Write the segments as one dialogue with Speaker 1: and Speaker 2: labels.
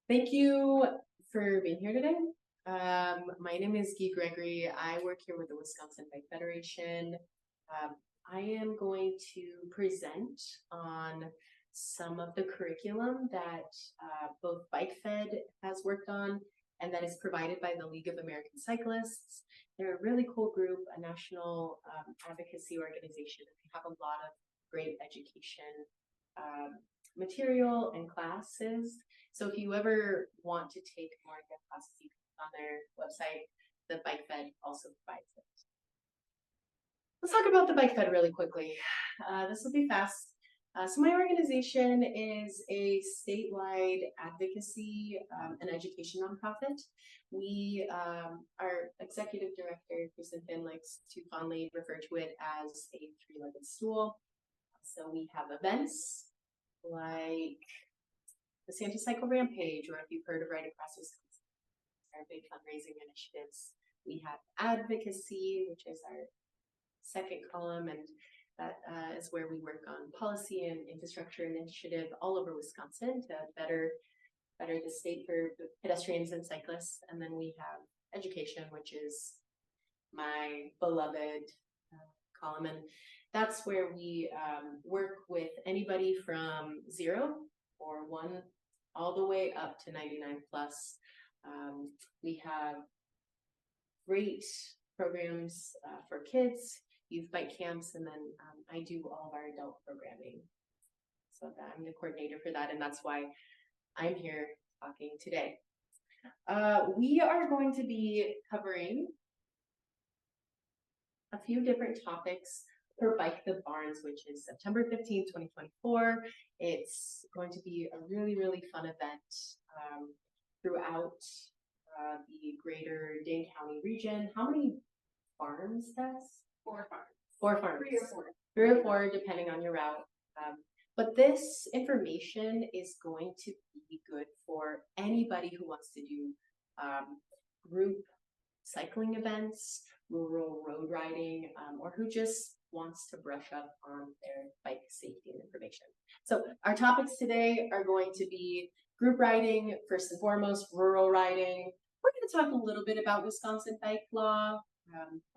Speaker 1: Thank you for being here today. My name is Guy Gregory. I work here with the Wisconsin Bike Federation. I am going to present on some of the curriculum that both Bike Fed has worked on and that is provided by the League of American Cyclists. They're a really cool group, a national advocacy organization. They have a lot of great education material and classes. So if you ever want to take more in-depth classes, you can on their website. The Bike Fed also provides it. Let's talk about the Bike Fed really quickly. This will be fast. So my organization is a statewide advocacy and education nonprofit. We, our executive director, Kristen Finn, likes to fondly refer to it as a three-legged stool. So we have events like the Santa Cycle Rampage, or if you've heard of Right Across Wisconsin, our big fundraising initiatives. We have advocacy, which is our second column, and that is where we work on policy and infrastructure initiative all over Wisconsin to better the state for pedestrians and cyclists. And then we have education, which is my beloved column, and that's where we work with anybody from 0 or 1 all the way up to 99 plus. We have great programs for kids, youth bike camps, and then I do all of our adult programming. So I'm the coordinator for that, and that's why I'm here talking today. We are going to be covering a few different topics for Bike the Barns, which is September 15th, 2024. It's going to be a really, really fun event throughout the greater Dane County region. How many farms, Tess?
Speaker 2: 4 farms.
Speaker 1: 4 farms.
Speaker 2: 3 or 4.
Speaker 1: 3 or 4, depending on your route. But this information is going to be good for anybody who wants to do group cycling events, rural road riding, or who just wants to brush up on their bike safety and information. So our topics today are going to be group riding, first and foremost, rural riding. We're going to talk a little bit about Wisconsin bike law.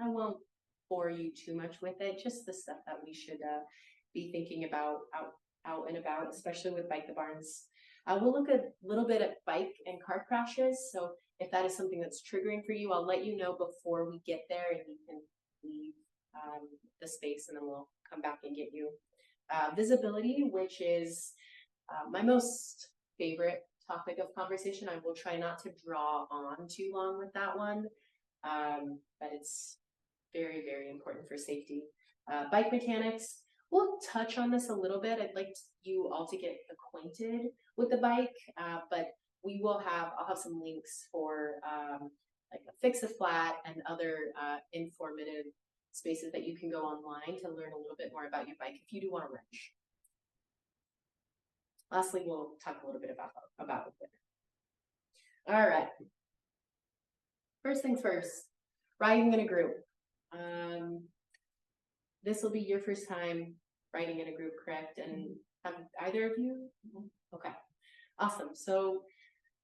Speaker 1: I won't bore you too much with it, just the stuff that we should be thinking about out and about, especially with Bike the Barns. We'll look a little bit at bike and car crashes. So if that is something that's triggering for you, I'll let you know before we get there, and you can leave the space, and then we'll come back and get you. Visibility, which is my most favorite topic of conversation. I will try not to draw on too long with that one, but it's very, very important for safety. Bike mechanics, we'll touch on this a little bit. I'd like you all to get acquainted with the bike, but I'll have some links for like a Fix a Flat and other informative spaces that you can go online to learn a little bit more about your bike if you do want to wrench. Lastly, we'll talk a little bit about it. All right. First things first, riding in a group. This will be your first time riding in a group, correct? And have either of you? Okay, awesome. So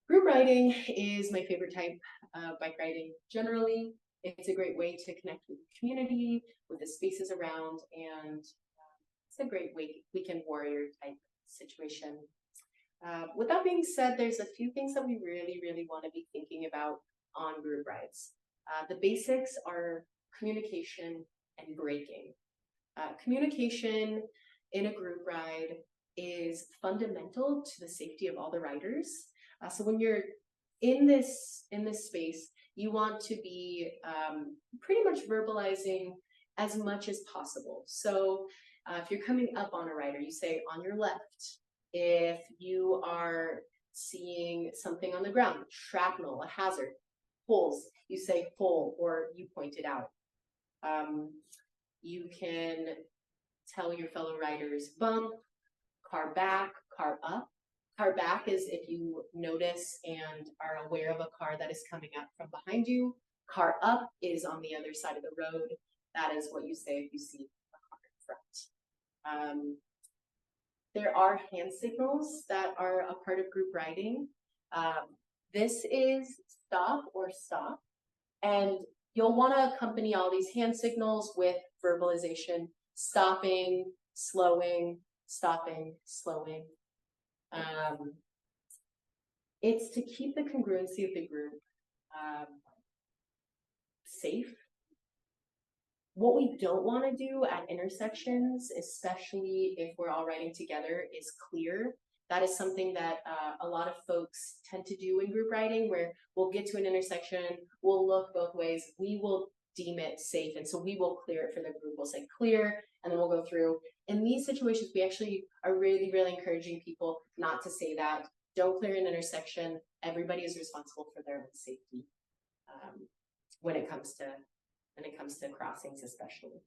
Speaker 1: group riding is my favorite type of bike riding. Generally, it's a great way to connect with the community, with the spaces around, and it's a great weekend warrior type situation. With that being said, there's a few things that we really, really want to be thinking about on group rides. The basics are communication and braking. Communication in a group ride is fundamental to the safety of all the riders. So when you're in this space, you want to be pretty much verbalizing as much as possible. So if you're coming up on a rider, you say on your left. If you are seeing something on the ground, shrapnel, a hazard, holes, you say hole, or you point it out. You can tell your fellow riders bump, car back, car up. Car back is if you notice and are aware of a car that is coming up from behind you. Car up is on the other side of the road. That is what you say if you see a car in front. There are hand signals that are a part of group riding. This is stop or stop. And you'll want to accompany all these hand signals with verbalization, stopping, slowing, stopping, slowing. It's to keep the congruency of the group safe. What we don't want to do at intersections, especially if we're all riding together, is clear. That is something that a lot of folks tend to do in group riding, where we'll get to an intersection, we'll look both ways, we will deem it safe, and so we will clear it for the group. We'll say clear, and then we'll go through. In these situations, we actually are really, really encouraging people not to say that. Don't clear an intersection. Everybody is responsible for their own safety when it comes to crossings, especially.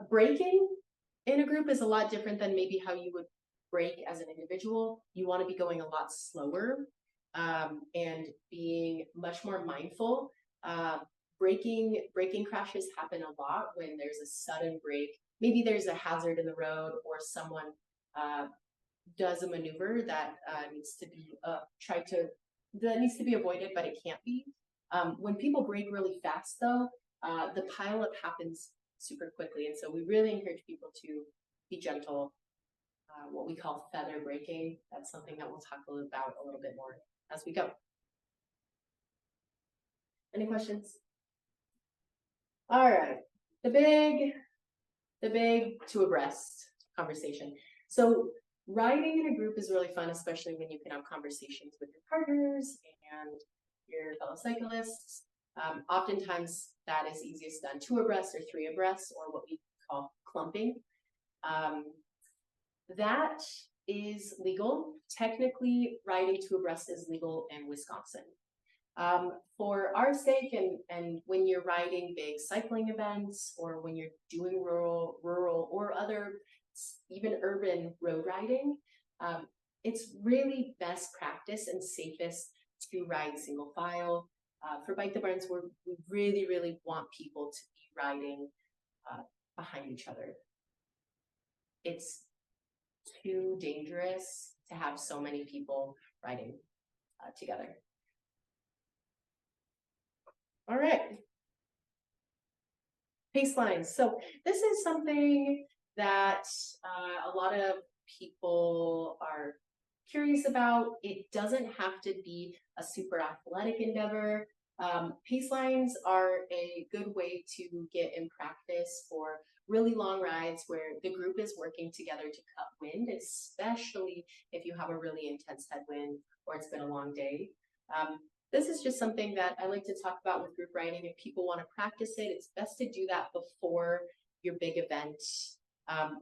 Speaker 1: Braking in a group is a lot different than maybe how you would brake as an individual. You want to be going a lot slower and being much more mindful. Braking crashes happen a lot when there's a sudden brake. Maybe there's a hazard in the road, or someone does a maneuver that needs to be avoided, but it can't be. When people brake really fast, though, the pileup happens super quickly, and so we really encourage people to be gentle. What we call feather braking. That's something that we'll talk about a little bit more as we go. Any questions? All right, the big two abreast conversation. So riding in a group is really fun, especially when you can have conversations with your partners and your fellow cyclists. Oftentimes that is easiest done 2 abreast or 3 abreast, or what we call clumping. That is legal. Technically, riding 2 abreast is legal in Wisconsin. For our sake, and when you're riding big cycling events, or when you're doing rural or other, even urban road riding, it's really best practice and safest to ride single file. For Bike the Barns, we really, really want people to be riding behind each other. It's too dangerous to have so many people riding together. All right. Pace lines. So this is something that a lot of people are curious about. It doesn't have to be a super athletic endeavor. Pace lines are a good way to get in practice for really long rides where the group is working together to cut wind, especially if you have a really intense headwind or it's been a long day. This is just something that I like to talk about with group riding. If people want to practice it, it's best to do that before your big event.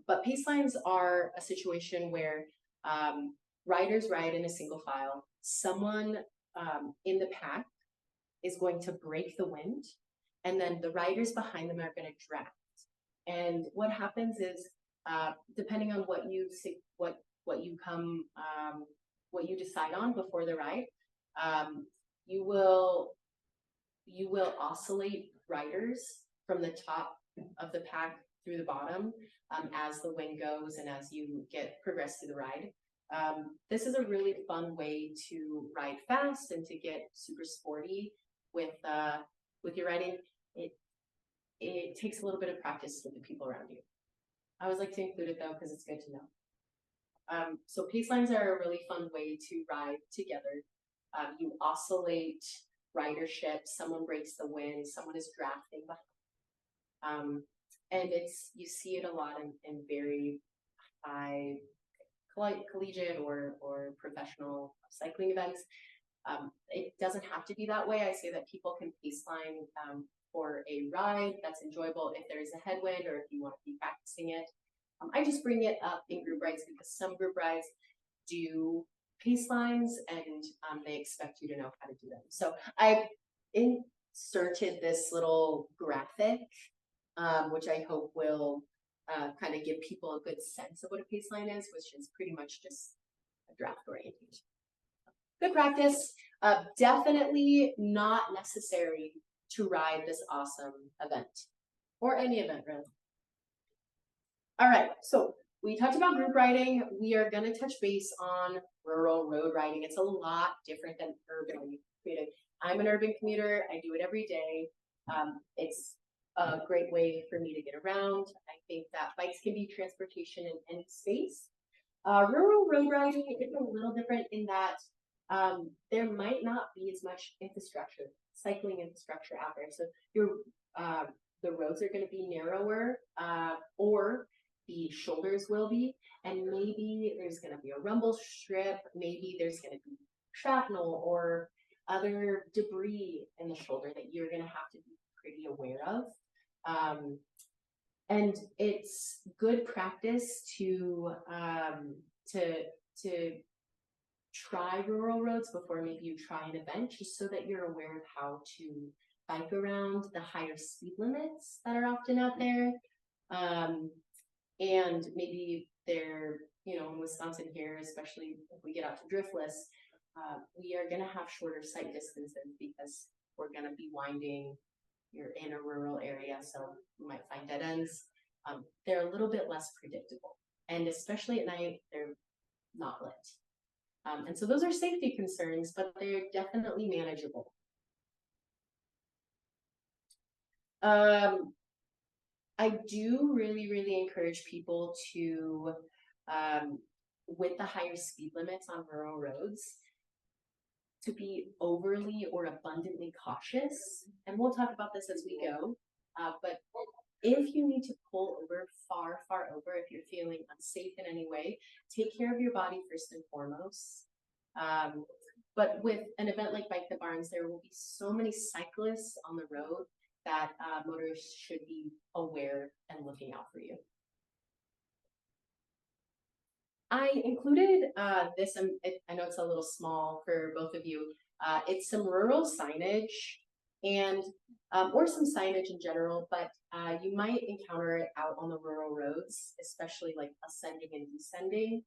Speaker 1: But pace lines are a situation where riders ride in a single file. Someone in the pack is going to break the wind, and then the riders behind them are going to draft. And what happens is, depending on what you decide on before the ride, you will oscillate riders from the top of the pack through the bottom as the wind goes and as you progress through the ride. This is a really fun way to ride fast and to get super sporty with your riding. It takes a little bit of practice with the people around you. I always like to include it though because it's good to know. So pace lines are a really fun way to ride together. You oscillate ridership, someone breaks the wind, someone is drafting behind. And you see it a lot in very high collegiate or professional cycling events. It doesn't have to be that way. I say that people can pace line for a ride that's enjoyable if there is a headwind or if you want to be practicing it. I just bring it up in group rides because some group rides do pace lines and they expect you to know how to do them. So I inserted this little graphic, which I hope will kind of give people a good sense of what a pace line is, which is pretty much just a draft orientation. Good practice. Definitely not necessary to ride this awesome event, or any event really. All right, so we talked about group riding. We are going to touch base on rural road riding. It's a lot different than urban commuting. I'm an urban commuter. I do it every day. It's a great way for me to get around. I think that bikes can be transportation in any space. Rural road riding is a little different in that there might not be as much infrastructure, cycling infrastructure out there. So the roads are going to be narrower, or the shoulders will be, and maybe there's going to be a rumble strip, maybe there's going to be shrapnel or other debris in the shoulder that you're going to have to be pretty aware of. And it's good practice to try rural roads before maybe you try an event, just so that you're aware of how to bike around the higher speed limits that are often out there. And maybe they're, in Wisconsin here, especially if we get out to driftless, we are going to have shorter sight distances because we're going to be winding. You're in a rural area, so you might find dead ends. They're a little bit less predictable, and especially at night, they're not lit. And so those are safety concerns, but they're definitely manageable. I do really, really encourage people to, with the higher speed limits on rural roads, to be overly or abundantly cautious. And we'll talk about this as we go. But if you need to pull over far, far over, if you're feeling unsafe in any way, take care of your body first and foremost. But with an event like Bike the Barns, there will be so many cyclists on the road that motorists should be aware and looking out for you. I included this, I know it's a little small for both of you. It's some rural signage and or some signage in general, but you might encounter it out on the rural roads, especially like ascending and descending.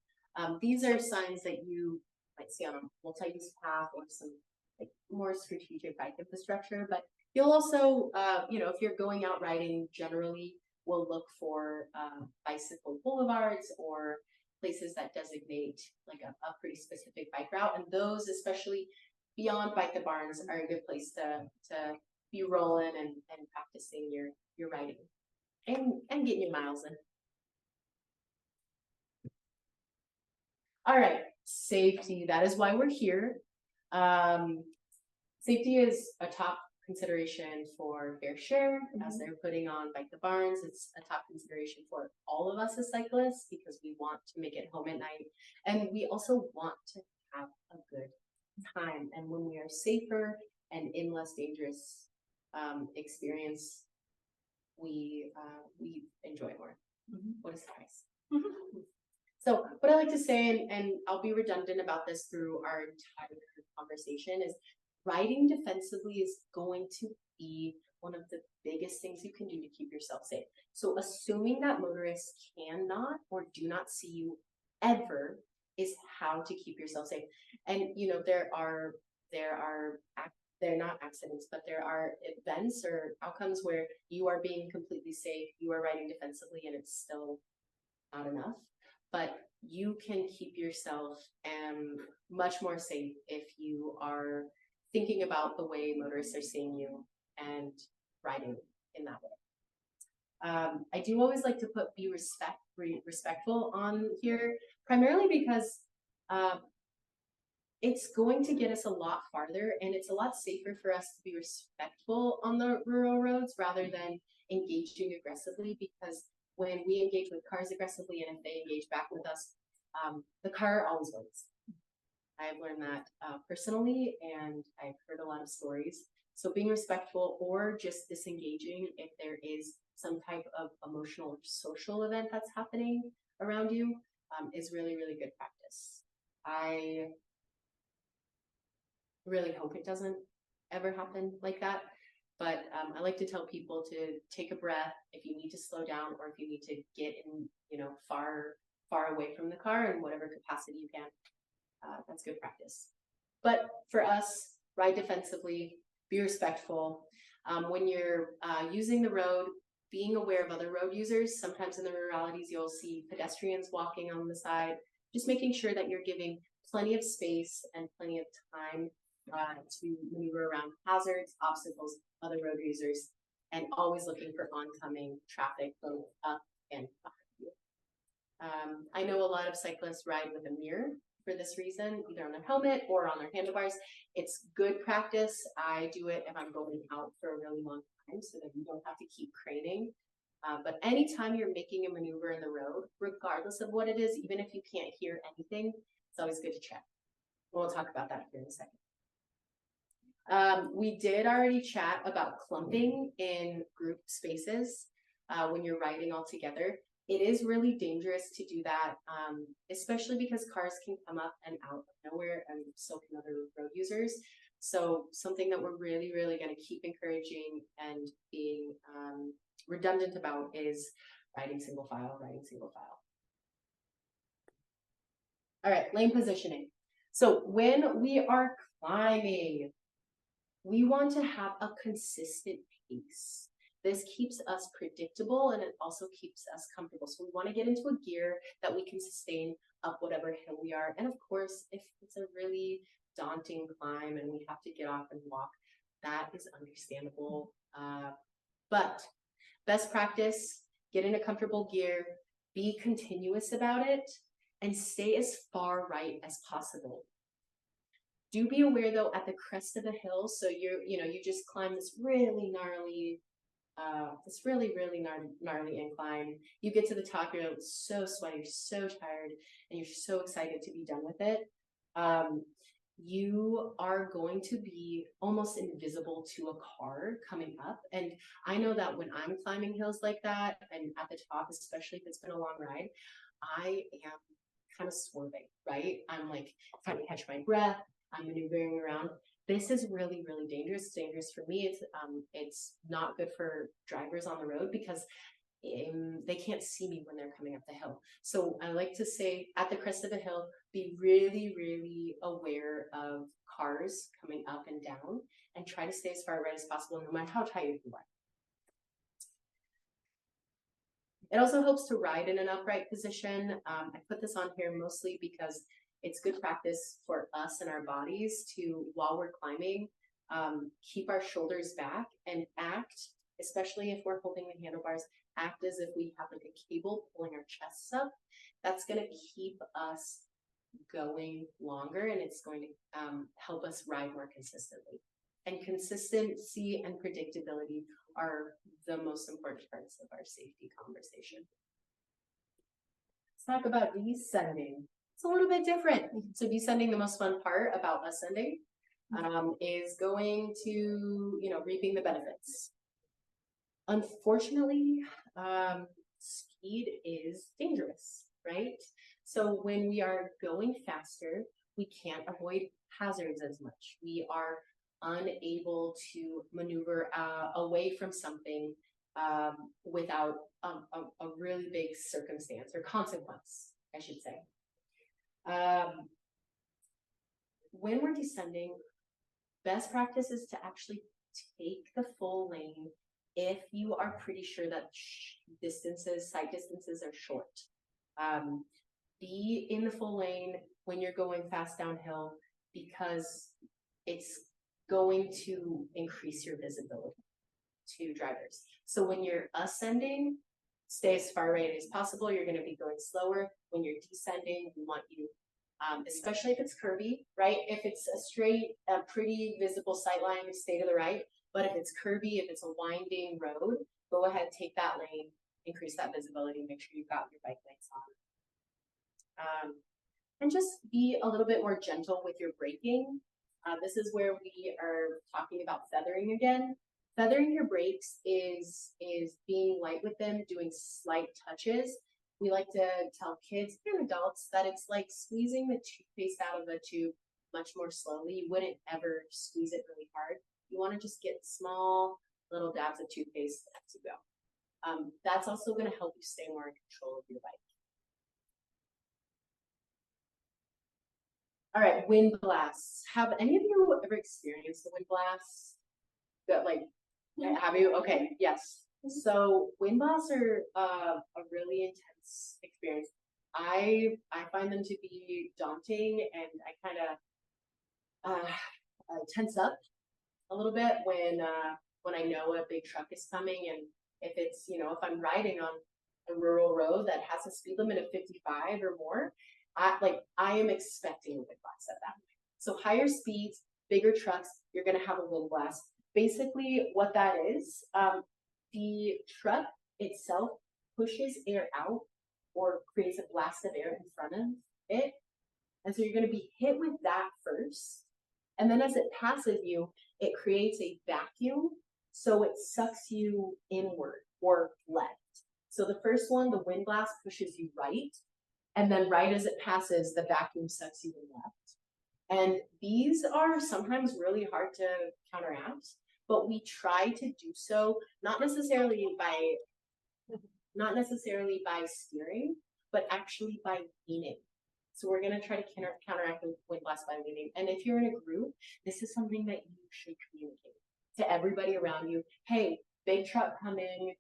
Speaker 1: These are signs that you might see on a multi-use path or some like more strategic bike infrastructure, but you'll also, if you're going out riding generally, we'll look for bicycle boulevards or places that designate like a pretty specific bike route, and those, especially beyond Bike the Barns, are a good place to be rolling and practicing your riding and getting your miles in. All right, safety. That is why we're here. Safety is a top consideration for FairShare as they're putting on Bike the Barns. It's a top consideration for all of us as cyclists because we want to make it home at night, and we also want to have a good time. And when we are safer and in less dangerous experience, we enjoy more. What is nice. So what I like to say, and I'll be redundant about this through our entire conversation, is riding defensively is going to be one of the biggest things you can do to keep yourself safe. So assuming that motorists cannot or do not see you ever is how to keep yourself safe. And they're not accidents, but there are events or outcomes where you are being completely safe, you are riding defensively, and it's still not enough. But you can keep yourself much more safe if you are thinking about the way motorists are seeing you and riding in that way. I do always like to put be respectful on here, primarily because it's going to get us a lot farther, and it's a lot safer for us to be respectful on the rural roads rather than engaging aggressively, because when we engage with cars aggressively and if they engage back with us, the car always wins. I've learned that personally, and I've heard a lot of stories. So being respectful or just disengaging if there is some type of emotional or social event that's happening around you is really, really good practice. I really hope it doesn't ever happen like that. But I like to tell people to take a breath if you need to slow down or if you need to get in, far away from the car in whatever capacity you can. That's good practice. But for us, ride defensively, be respectful. When you're using the road, being aware of other road users. Sometimes in the ruralities, you'll see pedestrians walking on the side, just making sure that you're giving plenty of space and plenty of time to maneuver around hazards, obstacles, other road users, and always looking for oncoming traffic both up and behind you. I know a lot of cyclists ride with a mirror for this reason, either on their helmet or on their handlebars. It's good practice. I do it if I'm going out for a really long time so that you don't have to keep craning. But anytime you're making a maneuver in the road, regardless of what it is, even if you can't hear anything, it's always good to check. We'll talk about that here in a second. We did already chat about clumping in group spaces when you're riding all together. It is really dangerous to do that, especially because cars can come up and out of nowhere, and so can other road users. So something that we're really, really going to keep encouraging and being redundant about is riding single file, All right, lane positioning. So when we are climbing, we want to have a consistent pace. This keeps us predictable and it also keeps us comfortable. So we want to get into a gear that we can sustain up whatever hill we are. And of course, if it's a really daunting climb and we have to get off and walk, that is understandable. But best practice, get in a comfortable gear, be continuous about it, and stay as far right as possible. Do be aware though, at the crest of the hill, so you just climb this really gnarly, gnarly incline. You get to the top, you're so sweaty, you're so tired, and you're so excited to be done with it. You are going to be almost invisible to a car coming up. And I know that when I'm climbing hills like that, and at the top, especially if it's been a long ride, I am kind of swerving, right? I'm like trying to catch my breath. I'm maneuvering around. This is really, really dangerous. It's dangerous for me. It's not good for drivers on the road because they can't see me when they're coming up the hill. So I like to say at the crest of the hill, be really, really aware of cars coming up and down and try to stay as far right as possible, no matter how tired you are. It also helps to ride in an upright position. I put this on here mostly because it's good practice for us and our bodies to, while we're climbing, keep our shoulders back and act, especially if we're holding the handlebars, act as if we have like a cable pulling our chests up. That's going to keep us going longer and it's going to help us ride more consistently. And consistency and predictability are the most important parts of our safety conversation. Let's talk about descending. It's a little bit different. So descending, the most fun part about ascending is going to, reaping the benefits. Unfortunately, speed is dangerous, right? So when we are going faster, we can't avoid hazards as much. We are unable to maneuver away from something without a really big circumstance or consequence, I should say. When we're descending, best practice is to actually take the full lane if you are pretty sure that sight distances are short. Be in the full lane when you're going fast downhill because it's going to increase your visibility to drivers. So when you're ascending, stay as far right as possible. You're going to be going slower. When you're descending, we want you, especially if it's curvy, right? If it's a straight, pretty visible sight line, stay to the right. But if it's curvy, if it's a winding road, go ahead, take that lane, increase that visibility, make sure you've got your bike lights on. And just be a little bit more gentle with your braking. This is where we are talking about feathering again. Feathering your brakes is being light with them, doing slight touches. We like to tell kids and adults that it's like squeezing the toothpaste out of the tube much more slowly. You wouldn't ever squeeze it really hard. You want to just get small little dabs of toothpaste as you go. That's also going to help you stay more in control of your bike. All right, wind blasts. Have any of you ever experienced the wind blasts? That have you? Okay, yes. So wind blasts are a really intense experience. I find them to be daunting, and I kind of tense up a little bit when I know a big truck is coming, and if it's if I'm riding on a rural road that has a speed limit of 55 or more, I am expecting a wind blast at that point. So higher speeds, bigger trucks, you're going to have a wind blast. Basically, what that is, the truck itself pushes air out or creates a blast of air in front of it. And so you're going to be hit with that first. And then as it passes you, it creates a vacuum. So it sucks you inward or left. So the first one, the wind blast pushes you right. And then right as it passes, the vacuum sucks you left. And these are sometimes really hard to counteract, but we try to do so not necessarily by steering, but actually by leaning. So we're going to try to counteract the wind blast by leaning. And if you're in a group, this is something that you should communicate to everybody around you. Hey, big truck coming,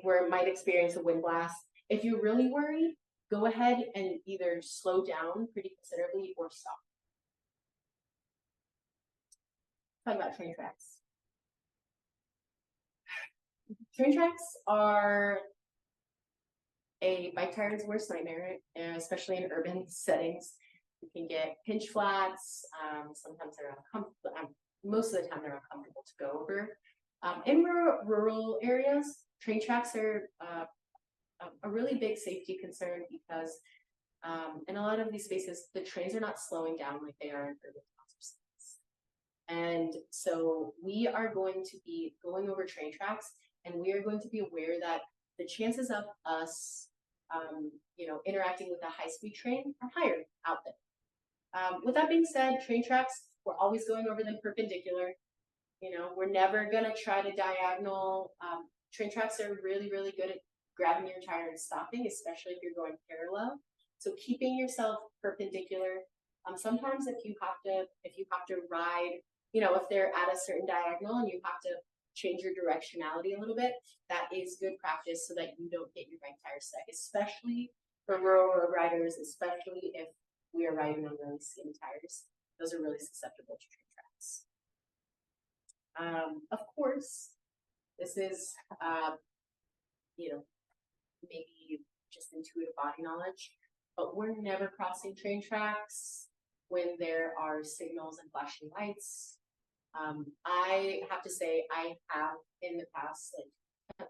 Speaker 1: where it might experience a wind blast. If you're really worried, go ahead and either slow down pretty considerably or stop. Talk about train tracks. Train tracks are a bike tire's worst nightmare, especially in urban settings. You can get pinch flats. Sometimes they're uncomfortable. Most of the time, they're uncomfortable to go over. In rural areas, train tracks are a really big safety concern because in a lot of these spaces, the trains are not slowing down like they are in urban towns or cities. And so we are going to be going over train tracks, and we are going to be aware that the chances of us interacting with a high-speed train are higher out there. With that being said, train tracks, we're always going over them perpendicular. We're never gonna try to diagonal. Train tracks are really, really good at grabbing your tire and stopping, especially if you're going parallel. So keeping yourself perpendicular. Sometimes if you have to ride, if they're at a certain diagonal and you have to change your directionality a little bit, that is good practice so that you don't get your right tire stuck, especially for rural road riders, especially if we are riding on really skinny tires. Those are really susceptible to train tracks. Of course, this is, maybe just intuitive body knowledge, but we're never crossing train tracks when there are signals and flashing lights. I have to say, I have in the past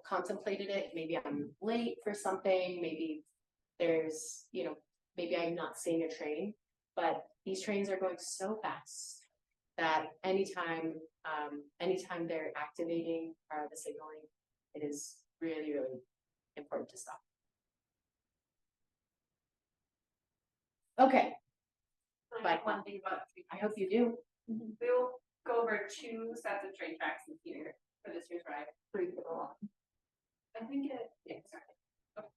Speaker 1: contemplated it. Maybe I'm late for something. Maybe there's, maybe I'm not seeing a train, but these trains are going so fast that anytime they're activating the signaling, it is really, really important to stop. Okay.
Speaker 2: But one thing about
Speaker 1: I hope you do.
Speaker 2: We'll go over 2 sets of train tracks this year for this year's ride. 3 people. I think sorry. Okay.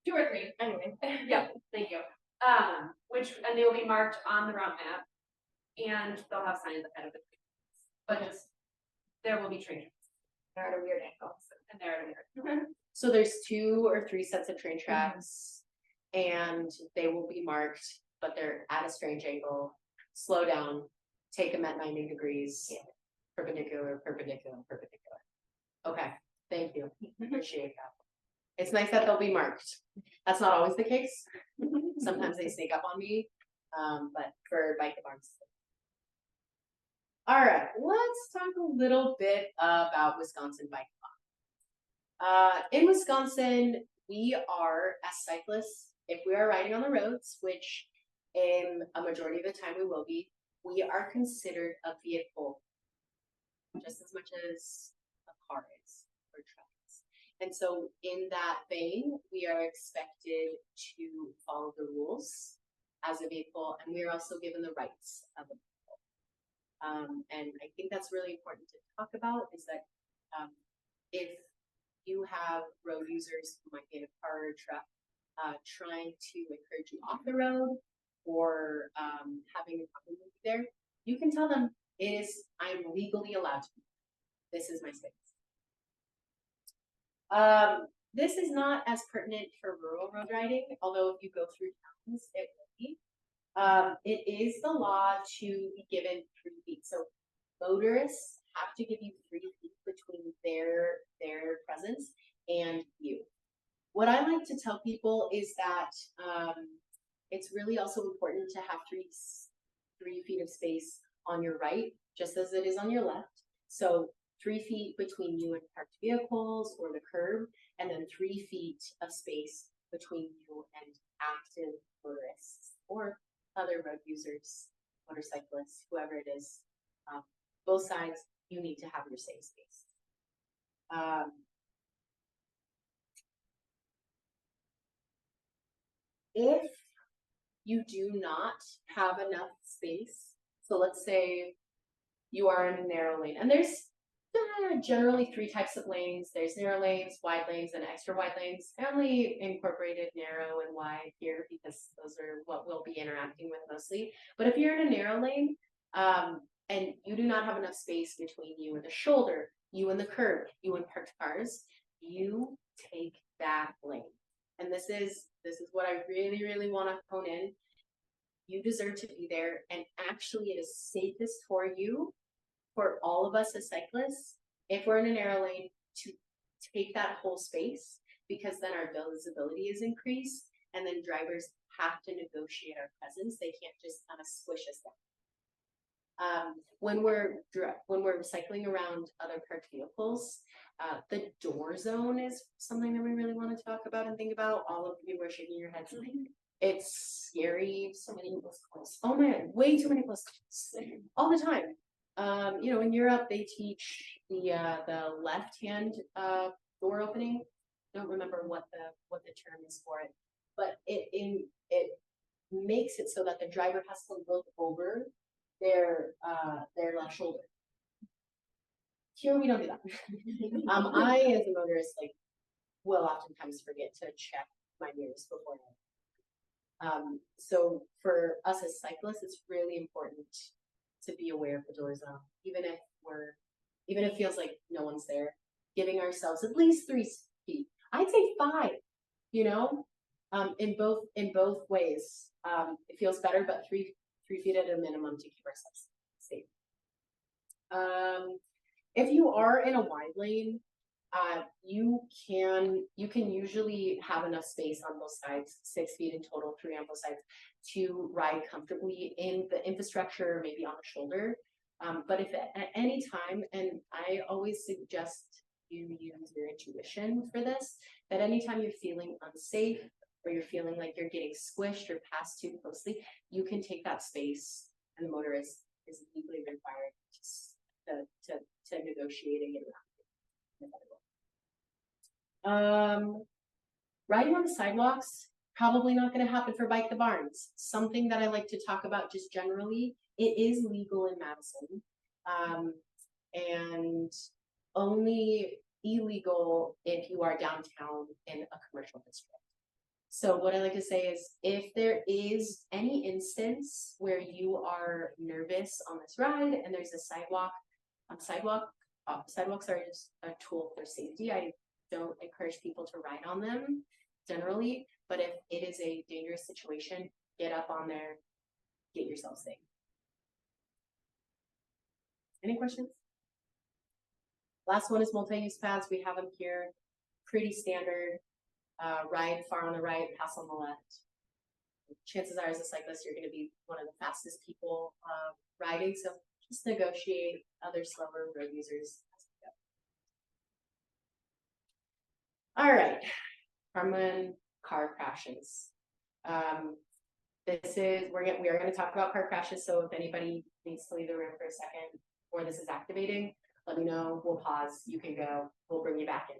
Speaker 2: 2 or 3, anyway. Yeah, thank you. And they will be marked on the route map, and they'll have signs ahead of the trains. But there will be train tracks. They're at a weird angle, and they're at a weird.
Speaker 1: So there's 2 or 3 sets of train tracks, and they will be marked, but they're at a strange angle. Slow down, take them at 90 degrees, perpendicular, perpendicular, perpendicular. Okay, thank you. Appreciate that. It's nice that they'll be marked. That's not always the case. Sometimes they sneak up on me, but for bike alarms. All right, let's talk a little bit about Wisconsin bike law. In Wisconsin, we are, as cyclists, if we are riding on the roads, which in a majority of the time we will be, we are considered a vehicle just as much as a car is or trucks. And so in that vein, we are expected to follow the rules as a vehicle, and we are also given the rights of a vehicle. And I think that's really important to talk about is that if you have road users who might be in a car or a truck trying to encourage you off the road or having a problem with you there, you can tell them I'm legally allowed to. This is my space. This is not as pertinent for rural road riding, although if you go through towns, it will be. It is the law to be given 3 feet. So motorists have to give you 3 feet between their presence and you. What I like to tell people is that it's really also important to have 3 feet of space on your right, just as it is on your left. So 3 feet between you and parked vehicles or the curb, and then 3 feet of space between you and active motorists or other road users, motorcyclists, whoever it is. Both sides, you need to have your safe space. If you do not have enough space, so let's say you are in a narrow lane, and there's generally 3 types of lanes. There's narrow lanes, wide lanes, and extra wide lanes. I only incorporated narrow and wide here because those are what we'll be interacting with mostly. But if you're in a narrow lane, and you do not have enough space between you and the shoulder, you and the curb, you and parked cars, you take that lane. And this is what I really, really want to hone in. You deserve to be there, and actually it is safest for you, for all of us as cyclists, if we're in a narrow lane, to take that whole space, because then our visibility is increased, and then drivers have to negotiate our presence. They can't just kind of squish us down. When we're cycling around other parked vehicles, the door zone is something that we really want to talk about and think about. All of you are shaking your heads. It's scary. So many close calls. Oh man, way too many close calls all the time. In Europe they teach the left hand door opening. Don't remember what the term is for it, but it makes it so that the driver has to look over their left shoulder. Here we don't do that. I as a motorist will oftentimes forget to check my mirrors before. So for us as cyclists, it's really important to be aware of the door zone, even if it feels like no one's there, giving ourselves at least 3 feet. I'd say 5, in both ways. It feels better, but 3 feet at a minimum to keep ourselves safe. If you are in a wide lane, you can usually have enough space on both sides, 6 feet in total, 3 on both sides, to ride comfortably in the infrastructure, maybe on the shoulder. But if at any time, and I always suggest you use your intuition for this, that anytime you're feeling unsafe or you're feeling like you're getting squished or passed too closely, you can take that space, and the motorist is legally required to negotiate and get around. Riding on the sidewalks, probably not going to happen for Bike the Barns. Something that I like to talk about just generally, it is legal in Madison, and only illegal if you are downtown in a commercial district. So what I like to say is, if there is any instance where you are nervous on this ride and there's a sidewalk, sidewalks are just a tool for safety. I don't encourage people to ride on them generally, but if it is a dangerous situation, get up on there, get yourself safe. Any questions? Last one is multi-use paths. We have them here, pretty standard. Ride far on the right, pass on the left. Chances are, as a cyclist, you're going to be one of the fastest people riding, so just negotiate other slower road users. All right, common car crashes. We are going to talk about car crashes. So if anybody needs to leave the room for a second, or this is activating, let me know. We'll pause. You can go. We'll bring you back in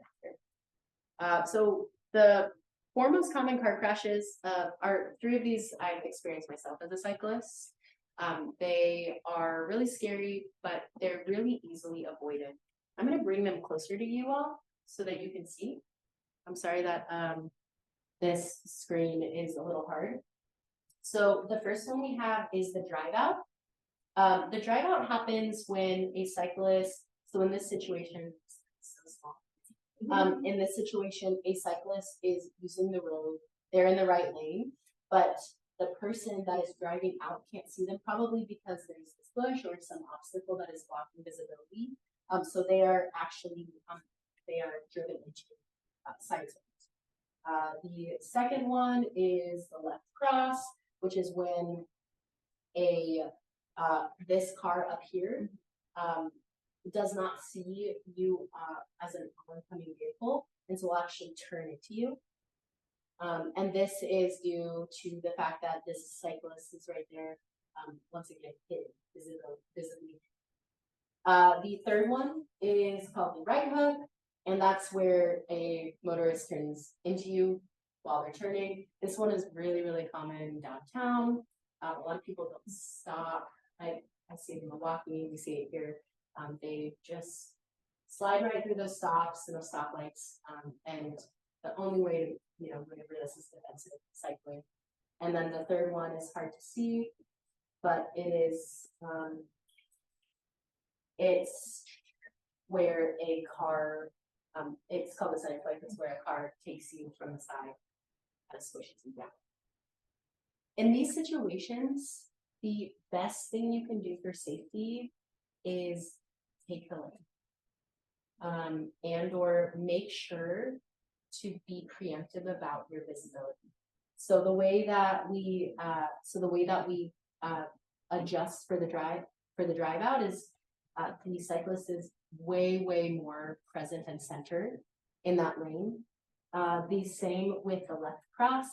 Speaker 1: after. So the 4 most common car crashes are 3 of these I've experienced myself as a cyclist. They are really scary, but they're really easily avoided. I'm going to bring them closer to you all so that you can see. I'm sorry that this screen is a little hard. So the first one we have is the drive out. The drive out happens when a cyclist, so in this situation, it's so small, In this situation, a cyclist is using the road, they're in the right lane, but the person that is driving out can't see them, probably because there's this bush or some obstacle that is blocking visibility. So they are actually, they are driven into side zones. The second one is the left cross, which is when this car up here does not see you as an oncoming vehicle, and so will actually turn into you. And this is due to the fact that this cyclist is right there, once again, hidden, visibly. The third one is called the right hook, and that's where a motorist turns into you while they're turning. This one is really, really common downtown. A lot of people don't stop. I see it in Milwaukee, we see it here. They just slide right through those stops and those stoplights, and the only way to, maneuver this is defensive cycling. And then the third one is hard to see, but it is, it's where a car, it's called the center flight, it's where a car takes you from the side and squishes you down. In these situations, the best thing you can do for safety is take the lane, and or make sure to be preemptive about your visibility. So the way that we adjust for the drive out is the cyclist is way more present and centered in that lane. The same with the left cross.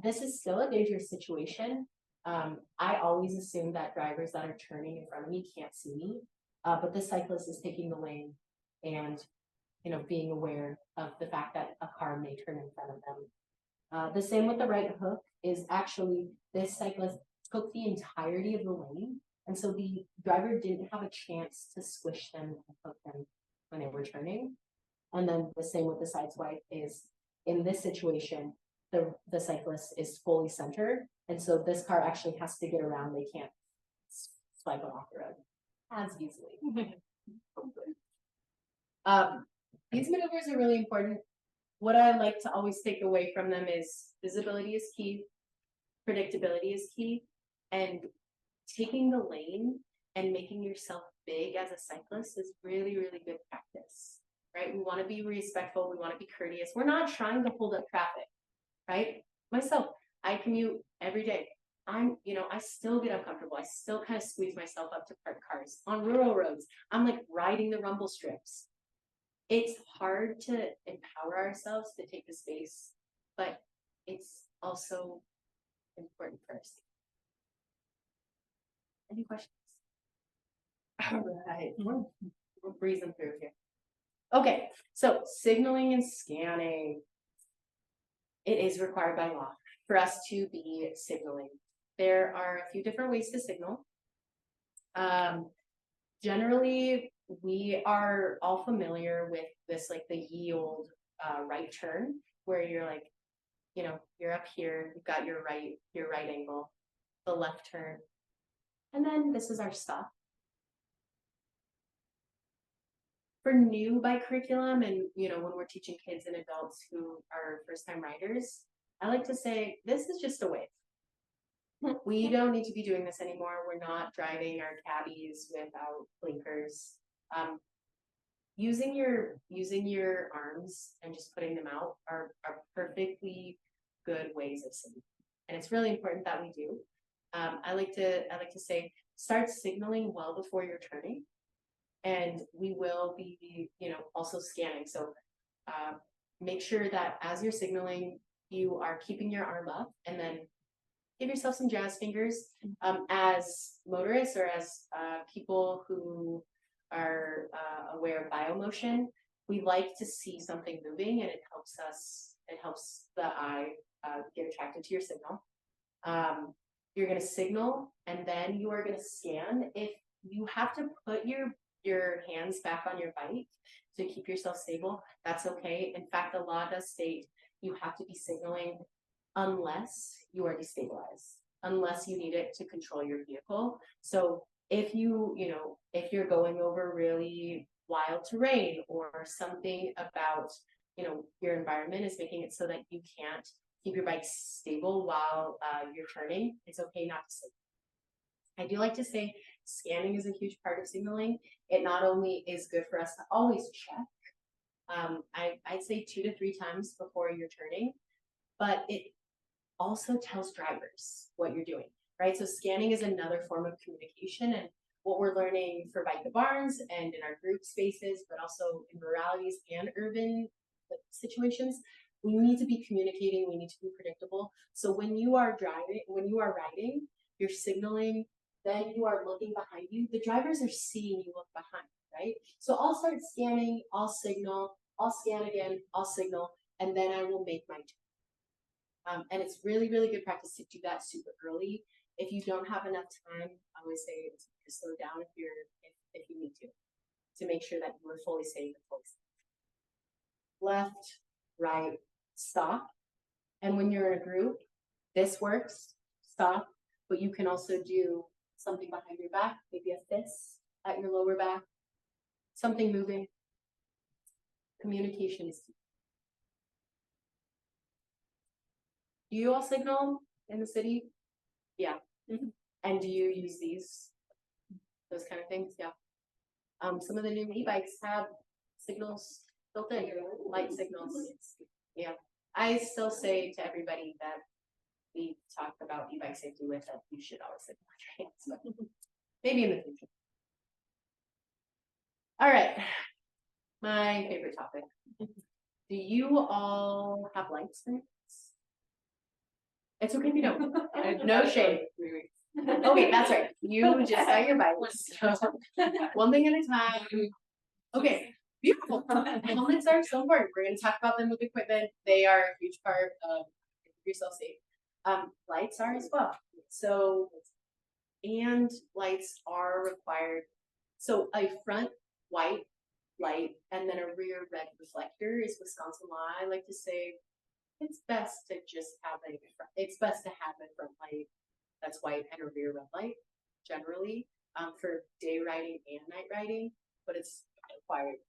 Speaker 1: This is still a dangerous situation. I always assume that drivers that are turning in front of me can't see me, but the cyclist is taking the lane and being aware of the fact that a car may turn in front of them. The same with the right hook is actually this cyclist took the entirety of the lane, and so the driver didn't have a chance to squish them and hook them when they were turning. And then the same with the side swipe is in this situation, the cyclist is fully centered, and so this car actually has to get around. They can't swipe it off the road as easily. These maneuvers are really important. What I like to always take away from them is visibility is key, predictability is key, and taking the lane and making yourself big as a cyclist is really, really good practice, right? We want to be respectful. We want to be courteous. We're not trying to hold up traffic, right? Myself, I commute every day. I still get uncomfortable. I still kind of squeeze myself up to park cars on rural roads. I'm like riding the rumble strips. It's hard to empower ourselves to take the space, but it's also important for us. Any questions? All right, we're breezing through here. Okay, so signaling and scanning. It is required by law for us to be signaling. There are a few different ways to signal. Generally, we are all familiar with this, like the ye old right turn, where you're like, you're up here, you've got your right angle, the left turn, and then this is our stop. For new bike curriculum, and when we're teaching kids and adults who are first-time riders, I like to say this is just a wave. We don't need to be doing this anymore. We're not driving our caddies without blinkers. Using your arms and just putting them out are perfectly good ways of signaling, and it's really important that we do. I like to say start signaling well before you're turning, and we will be also scanning. So make sure that as you're signaling, you are keeping your arm up, and then give yourself some jazz fingers. As motorists or as people who are aware of biomotion, we like to see something moving, and it helps the eye get attracted to your signal. You're going to signal, and then you are going to scan. If you have to put your hands back on your bike to keep yourself stable, that's okay. In fact, the law does state you have to be signaling unless you are destabilized, unless you need it to control your vehicle. So if you're going over really wild terrain or something about, you know, your environment is making it so that you can't keep your bike stable while you're turning, it's okay not to signal. I do like to say scanning is a huge part of signaling. It not only is good for us to always check, I'd say 2 to 3 times before you're turning, but it also tells drivers what you're doing, right? So scanning is another form of communication, and what we're learning for Bike the Barns and in our group spaces, but also in ruralities and urban situations, we need to be communicating, we need to be predictable. So when you are riding, you're signaling, then you are looking behind you. The drivers are seeing you look behind, right? So I'll start scanning, I'll signal, I'll scan again, I'll signal, and then I will make my turn. And it's really, really good practice to do that super early. If you don't have enough time, I always say to slow down if you need to make sure that you are fully safe and fully safe. Left, right, stop. And when you're in a group, this works, stop, but you can also do something behind your back, maybe a fist at your lower back, something moving. Communication is key. Do you all signal in the city? Yeah. And do you use those kind of things? Yeah. Some of the new e-bikes have signals built in, light signals. Yeah. I still say to everybody that we talk about e-bike safety with that you should always signal trains, but maybe in the future. All right. My favorite topic. Do you all have lights? It's okay if you don't. No shade. Okay, that's right. You just got your bikes. So one thing at a time. Okay, beautiful. Helmets are so important. We're going to talk about them with equipment. They are a huge part of keeping yourself safe. Lights are as well. So, and lights are required. So a front white light and then a rear red reflector is Wisconsin law. I like to say it's best to just have it's best to have a front light that's white and a rear red light generally for day riding and night riding, but it's required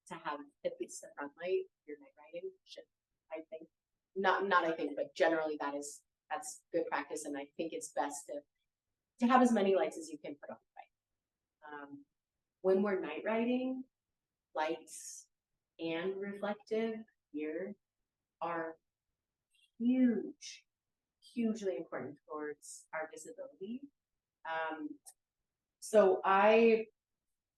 Speaker 1: to have at least a front light your night riding should, I think. Not I think, but generally that's good practice, and I think it's best to have as many lights as you can put on the bike. When we're night riding, lights and reflective gear are hugely important towards our visibility. So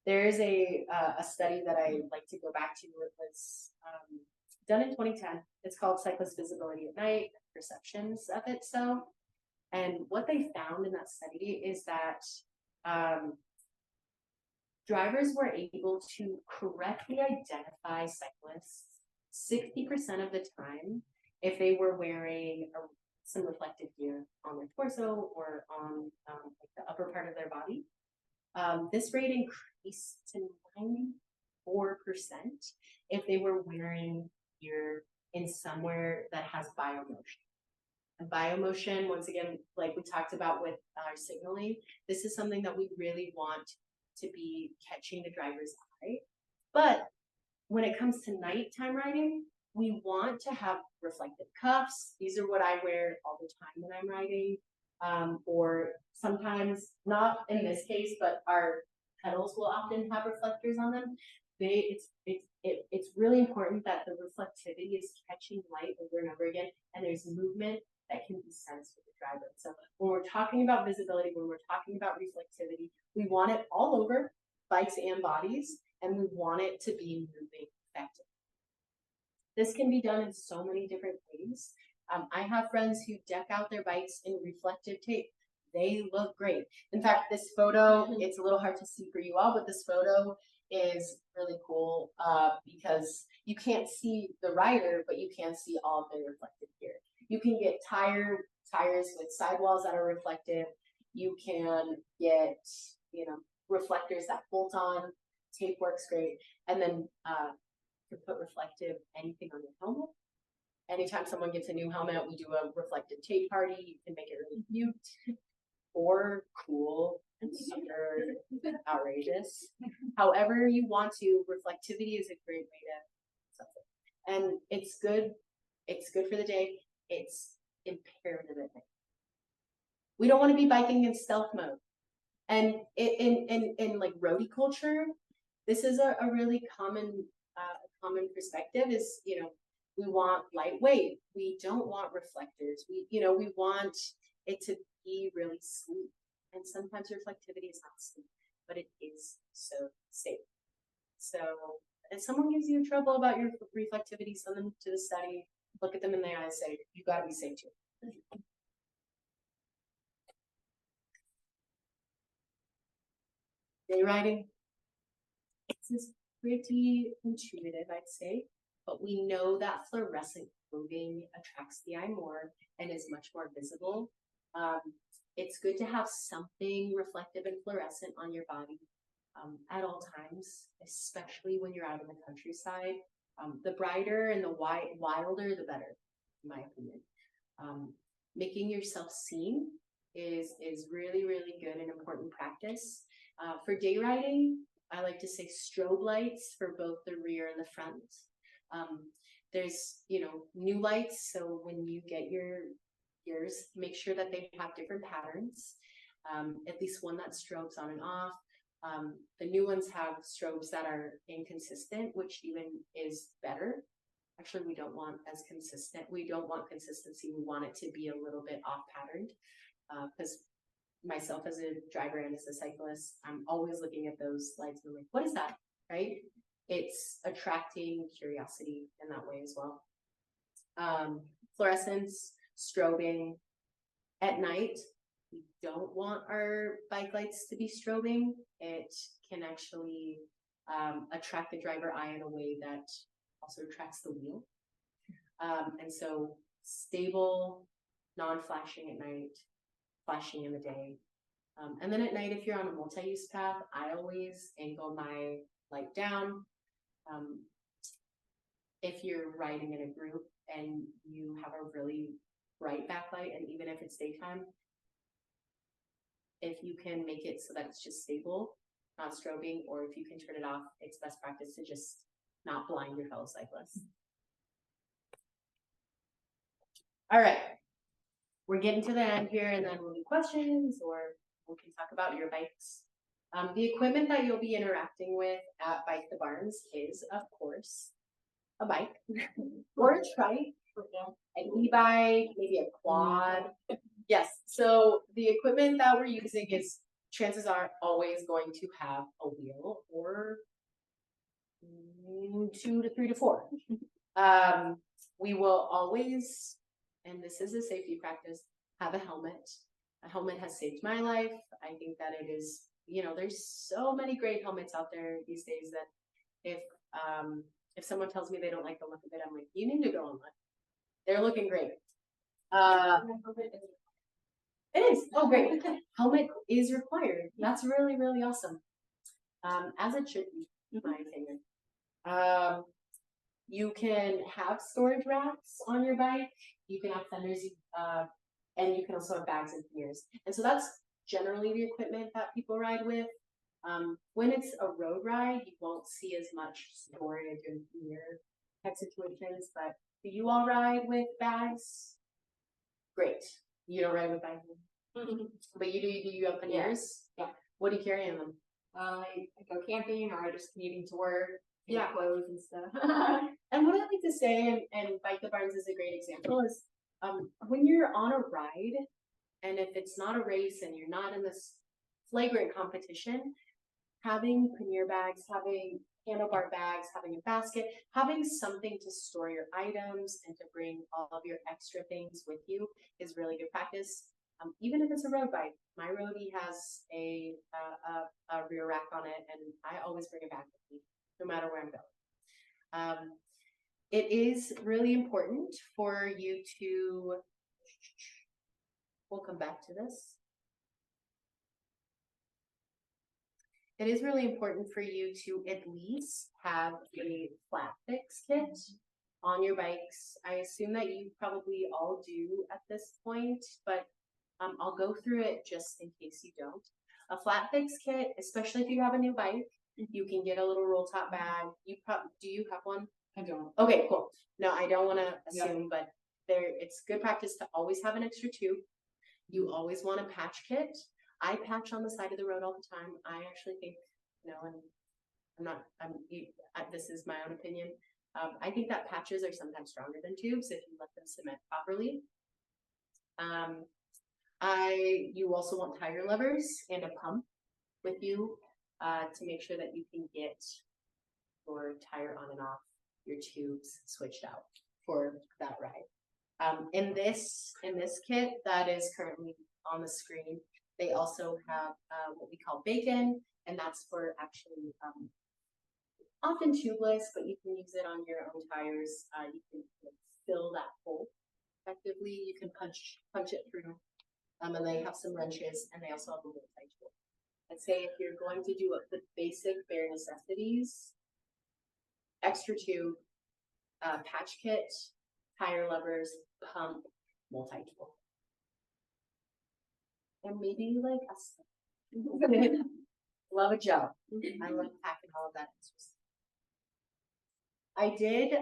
Speaker 1: there is a study that I like to go back to. It was done in 2010. It's called Cyclist Visibility at Night, Perceptions of It. And what they found in that study is that drivers were able to correctly identify cyclists 60% of the time if they were wearing some reflective gear on their torso or on like the upper part of their body. This rate increased to 94% if they were wearing gear in somewhere that has biomotion. And biomotion, once again, like we talked about with our signaling, this is something that we really want to be catching the driver's eye. But when it comes to nighttime riding, we want to have reflective cuffs. These are what I wear all the time when I'm riding. Or sometimes, not in this case, but our pedals will often have reflectors on them. It's really important that the reflectivity is catching light over and over again, and there's movement that can be sensed with the driver. So when we're talking about visibility, when we're talking about reflectivity, we want it all over bikes and bodies, and we want it to be moving effectively. This can be done in so many different ways. I have friends who deck out their bikes in reflective tape. They look great. In fact, this photo, it's a little hard to see for you all, but this photo is really cool because you can't see the rider, but you can see all of their reflective gear. You can get tires with sidewalls that are reflective. You can get, reflectors that bolt on. Tape works great. And then you put reflective anything on your helmet. Anytime someone gets a new helmet, we do a reflective tape party. You can make it really cute or cool and super outrageous. however you want to, reflectivity is a great way to something. And it's good for the day. It's imperative at night. We don't want to be biking in stealth mode. And in like roadie culture, this is a really common perspective is, we want lightweight. We don't want reflectors. We want it to be really sleek. And sometimes reflectivity is not sleek, but it is so safe. So if someone gives you trouble about your reflectivity, send them to the study, look at them in the eye and say, you gotta be safe too. Day riding, it's pretty intuitive, I'd say, but we know that fluorescent clothing attracts the eye more and is much more visible. It's good to have something reflective and fluorescent on your body at all times, especially when you're out in the countryside. The brighter and the wilder, the better, in my opinion. Making yourself seen is really, really good and important practice. For day riding, I like to say strobe lights for both the rear and the front. There's, new lights, so when you get yours, make sure that they have different patterns, at least one that strobes on and off. The new ones have strobes that are inconsistent, which even is better. Actually, we don't want as consistent. We don't want consistency. We want it to be a little bit off patterned, because myself as a driver and as a cyclist, I'm always looking at those lights and I'm like, what is that, right? It's attracting curiosity in that way as well. Fluorescence, strobing. At night, we don't want our bike lights to be strobing. It can actually attract the driver eye in a way that also attracts the wheel. And so stable, non-flashing at night, flashing in the day. And then at night, if you're on a multi-use path, I always angle my light down. If you're riding in a group and you have a really bright backlight, and even if it's daytime, if you can make it so that it's just stable, not strobing, or if you can turn it off, it's best practice to just not blind your fellow cyclists. All right, we're getting to the end here, and then we'll do questions, or we can talk about your bikes. The equipment that you'll be interacting with at Bike the Barns is, of course, a bike or a trike, an e-bike, maybe a quad. Yes, so the equipment that we're using is, chances are, always going to have a wheel or 2 to 3 to 4. We will always, and this is a safety practice, have a helmet. A helmet has saved my life. I think that it is, there's so many great helmets out there these days that if someone tells me they don't like the look of it, I'm like, you need to go online. They're looking great. It is. Oh, great. Helmet is required. That's really, really awesome. As it should be, in my opinion. You can have storage racks on your bike. You can have fenders, and you can also have bags and panniers. And so that's generally the equipment that people ride with. When it's a road ride, you won't see as much storage and gear type situations, but do you all ride with bags? Great. You don't ride with bags? But do you have panniers?
Speaker 2: Yeah.
Speaker 1: What do you carry in them?
Speaker 2: I go camping, or I just commuting to work, clothes and stuff.
Speaker 1: And what I like to say, and Bike the Barns is a great example, is when you're on a ride, and if it's not a race and you're not in this flagrant competition, having pannier bags, having handlebar bags, having a basket, having something to store your items and to bring all of your extra things with you is really good practice. Even if it's a road bike, my roadie has a rear rack on it, and I always bring it back with me, no matter where I'm going. It is really important for you to, we'll come back to this. It is really important for you to at least have a flat fix kit on your bikes. I assume that you probably all do at this point, but I'll go through it just in case you don't. A flat fix kit, especially if you have a new bike, You can get a little roll top bag. Do you have one?
Speaker 3: I don't.
Speaker 1: Okay, cool. No, I don't wanna assume, but it's good practice to always have an extra tube. You always want a patch kit. I patch on the side of the road all the time. I actually think, and this is my own opinion. I think that patches are sometimes stronger than tubes if you let them cement properly. You also want tire levers and a pump with you to make sure that you can get your tire on and off, your tubes switched out for that ride. In this kit that is currently on the screen, they also have what we call bacon, and that's for actually often tubeless, but you can use it on your own tires. You can fill that hole effectively. You can punch it through. And they have some wrenches, and they also have a little tight tool. I'd say if you're going to do the basic bare necessities, extra tube, patch kit, tire levers, pump, multi-tool. And maybe like a love a job. I love packing all of that. I did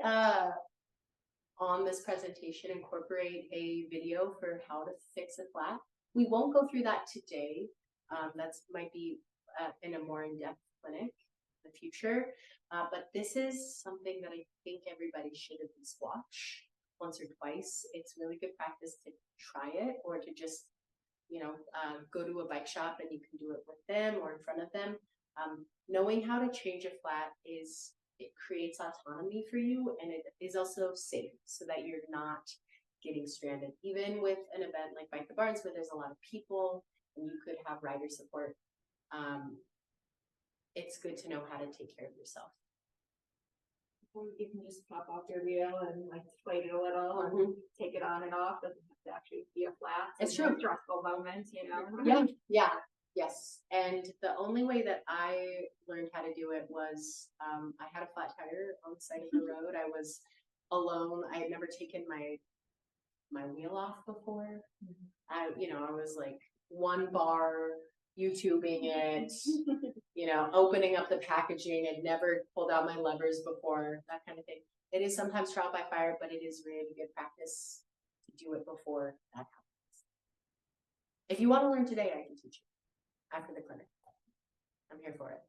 Speaker 1: on this presentation incorporate a video for how to fix a flat. We won't go through that today. That's might be in a more in-depth clinic in the future. But this is something that I think everybody should at least watch once or twice. It's really good practice to try it or to just, go to a bike shop and you can do it with them or in front of them. Knowing how to change a flat it creates autonomy for you, and it is also safe so that you're not getting stranded. Even with an event like Bike the Barns where there's a lot of people and you could have rider support, it's good to know how to take care of yourself.
Speaker 2: You can just pop off your wheel and like inflate it a little and take it on and off. Doesn't have to actually be a flat.
Speaker 1: It's true.
Speaker 2: Stressful moments,
Speaker 1: Yes. And the only way that I learned how to do it was I had a flat tire on the side of the road. I was alone. I had never taken my wheel off before. I was like one bar, YouTubing it, opening up the packaging. I'd never pulled out my levers before, that kind of thing. It is sometimes trial by fire, but it is really good practice to do it before that happens. If you want to learn today, I can teach you after the clinic. I'm here for it.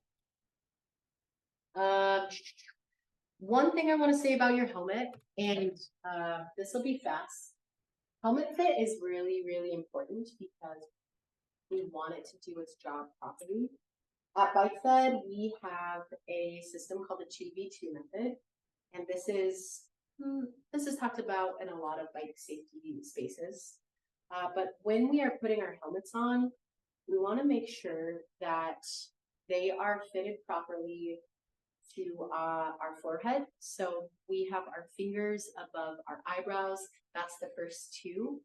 Speaker 1: One thing I want to say about your helmet, and this will be fast. Helmet fit is really, really important because we want it to do its job properly. At BikeFed, we have a system called the 2v2 method, and this is talked about in a lot of bike safety spaces. But when we are putting our helmets on, we want to make sure that they are fitted properly to our forehead. So we have our fingers above our eyebrows. That's the first two.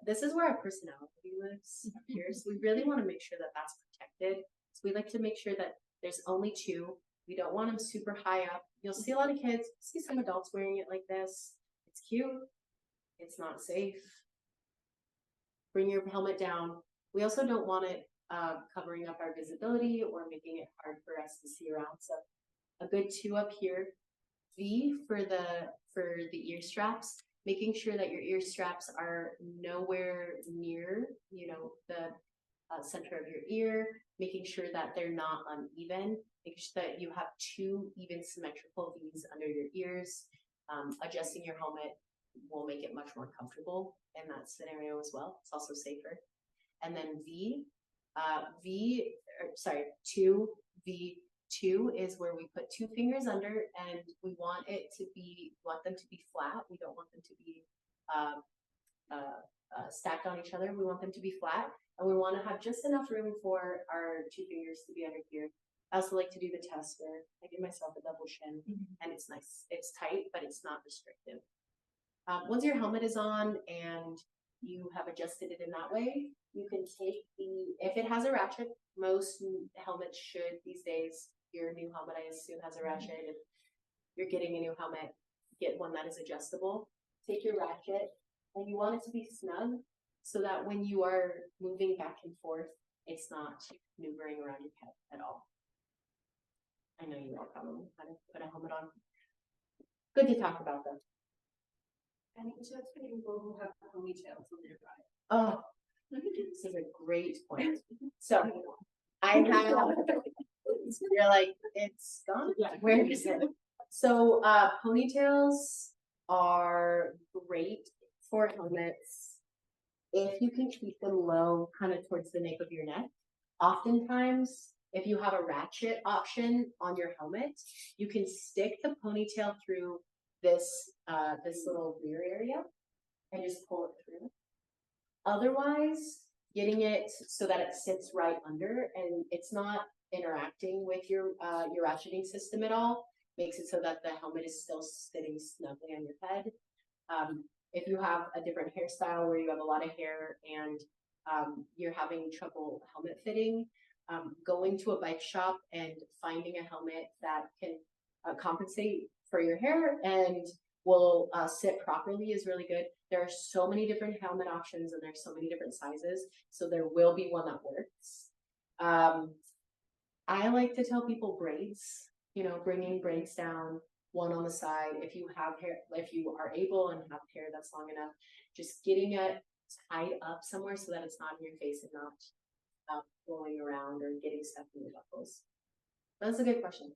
Speaker 1: This is where our personality lives here. So we really want to make sure that that's protected. So we like to make sure that there's only two. We don't want them super high up. You'll see a lot of kids, see some adults wearing it like this. It's cute. It's not safe. Bring your helmet down. We also don't want it covering up our visibility or making it hard for us to see around. So a good two up here. V for the ear straps, making sure that your ear straps are nowhere near, the center of your ear, making sure that they're not uneven, making sure that you have two even symmetrical V's under your ears. Adjusting your helmet will make it much more comfortable in that scenario as well. It's also safer. And then two is where we put two fingers under, and we want them to be flat. We don't want them to be stacked on each other. We want them to be flat, and we want to have just enough room for our two fingers to be under here. I also like to do the test where I give myself a double chin, and it's nice. It's tight, but it's not restrictive. Once your helmet is on and you have adjusted it in that way, you can take if it has a ratchet, most helmets should these days. Your new helmet, I assume, has a ratchet. If you're getting a new helmet, get one that is adjustable. Take your ratchet, and you want it to be snug so that when you are moving back and forth, it's not maneuvering around your head at all. I know you all probably how to put a helmet on. Good to talk about them.
Speaker 2: Any tips for people who have ponytails on their ride?
Speaker 1: Oh, this is a great point. So I have, you're like, it's gone? Where is it? So ponytails are great for helmets if you can keep them low, kind of towards the nape of your neck. Oftentimes, if you have a ratchet option on your helmet, you can stick the ponytail through this this little rear area and just pull it through. Otherwise, getting it so that it sits right under and it's not interacting with your ratcheting system at all makes it so that the helmet is still sitting snugly on your head. If you have a different hairstyle where you have a lot of hair and you're having trouble helmet fitting, going to a bike shop and finding a helmet that can compensate for your hair and will sit properly is really good. There are so many different helmet options and there's so many different sizes, so there will be one that works. I like to tell people braids, you know, bringing braids down, one on the side. If you have hair, if you are able and have hair that's long enough, just getting it tied up somewhere so that it's not in your face and not blowing around or getting stuck in your buckles. That's a good question.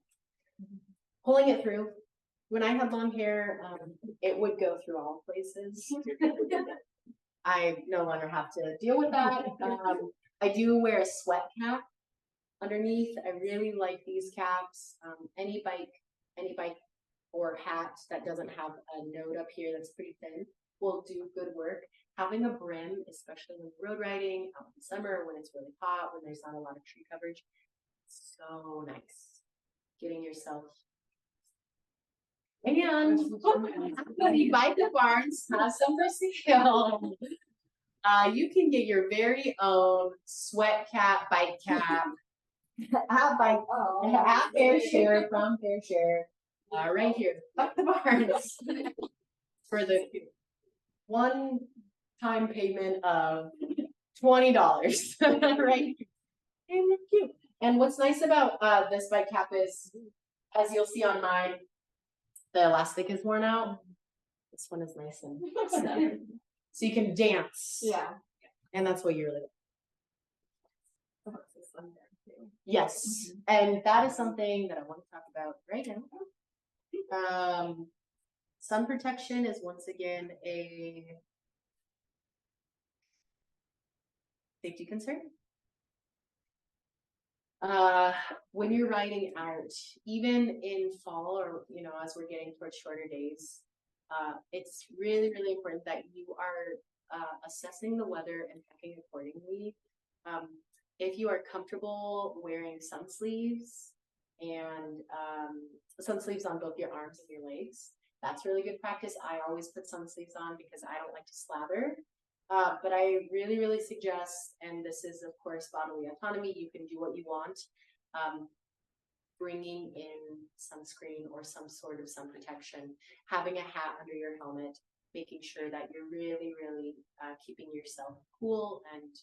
Speaker 1: Pulling it through. When I had long hair, it would go through all places. I no longer have to deal with that. I do wear a sweat cap underneath. I really like these caps. Any bike or hat that doesn't have a node up here that's pretty thin will do good work. Having a brim, especially when road riding out in summer when it's really hot, when there's not a lot of tree coverage, so nice. Getting yourself. And you buy the barns, have some for sale. You can get your very own sweat cap, bike cap, at FairShare from FairShare, right here, up the barns for the one-time payment of $20, right? And they're cute. And what's nice about this bike cap is, as you'll see on mine, the elastic is worn out. This one is nice and snug. So you can dance.
Speaker 2: Yeah.
Speaker 1: And that's what you're living. Yes. And that is something that I want to talk about right now. Sun protection is once again a safety concern. When you're riding out, even in fall or, you know, as we're getting towards shorter days, it's really, really important that you are assessing the weather and packing accordingly. If you are comfortable wearing sun sleeves and sun sleeves on both your arms and your legs, that's really good practice. I always put sun sleeves on because I don't like to slather. But I really, really suggest, and this is of course bodily autonomy, you can do what you want, bringing in sunscreen or some sort of sun protection, having a hat under your helmet, making sure that you're really, really keeping yourself cool and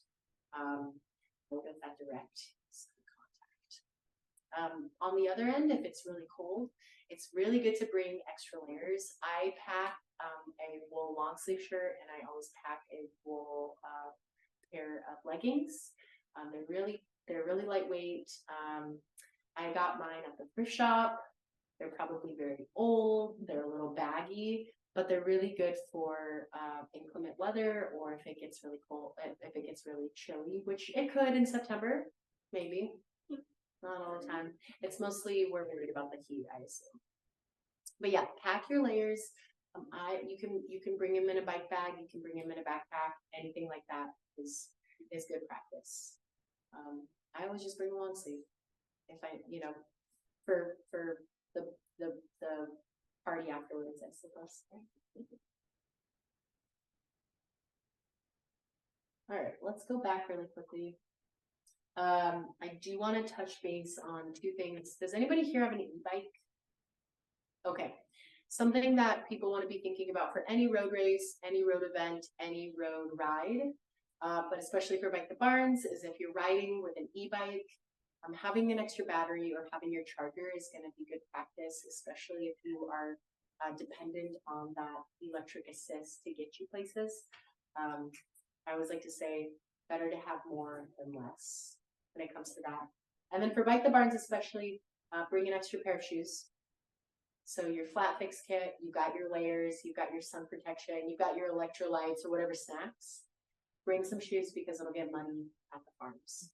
Speaker 1: with that direct sun contact. On the other end, if it's really cold, it's really good to bring extra layers. I pack a wool long sleeve shirt and I always pack a wool pair of leggings. They're really lightweight. I got mine at the thrift shop. They're probably very old. They're a little baggy, but they're really good for inclement weather or if it gets really cold, if it gets really chilly, which it could in September, maybe. Not all the time. It's mostly we're worried about the heat, I assume. But yeah, pack your layers. You can bring them in a bike bag. You can bring them in a backpack. Anything like that is good practice. I always just bring a long sleeve if I, you know, for the party afterwards, I suppose. All right, let's go back really quickly. I do want to touch base on two things. Does anybody here have an e-bike? Okay, something that people want to be thinking about for any road race, any road event, any road ride, but especially for Bike the Barns, is if you're riding with an e-bike, Having an extra battery or having your charger is going to be good practice, especially if you are dependent on that electric assist to get you places. I always like to say, better to have more than less when it comes to that. And then for Bike the Barns especially, bring an extra pair of shoes. So your flat fix kit, you got your layers, you got your sun protection, you got your electrolytes or whatever snacks. Bring some shoes because it'll get muddy at the farms.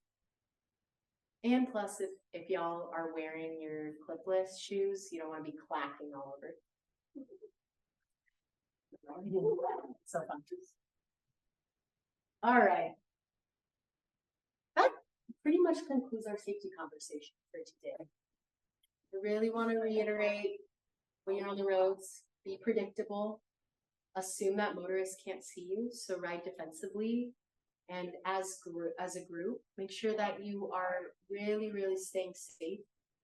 Speaker 1: And plus, if y'all are wearing your clipless shoes, you don't want to be clacking all over. So fun. All right. That pretty much concludes our safety conversation for today. I really want to reiterate, when you're on the roads, be predictable. Assume that motorists can't see you, so ride defensively. And as a group, make sure that you are really, really staying safe.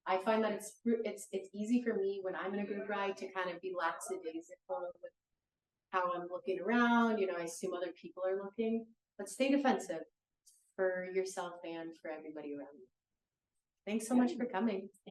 Speaker 1: I find that it's easy for me when I'm in a group ride to kind of be lackadaisical with how I'm looking around. You know, I assume other people are looking, but stay defensive for yourself and for everybody around you. Thanks so much for coming.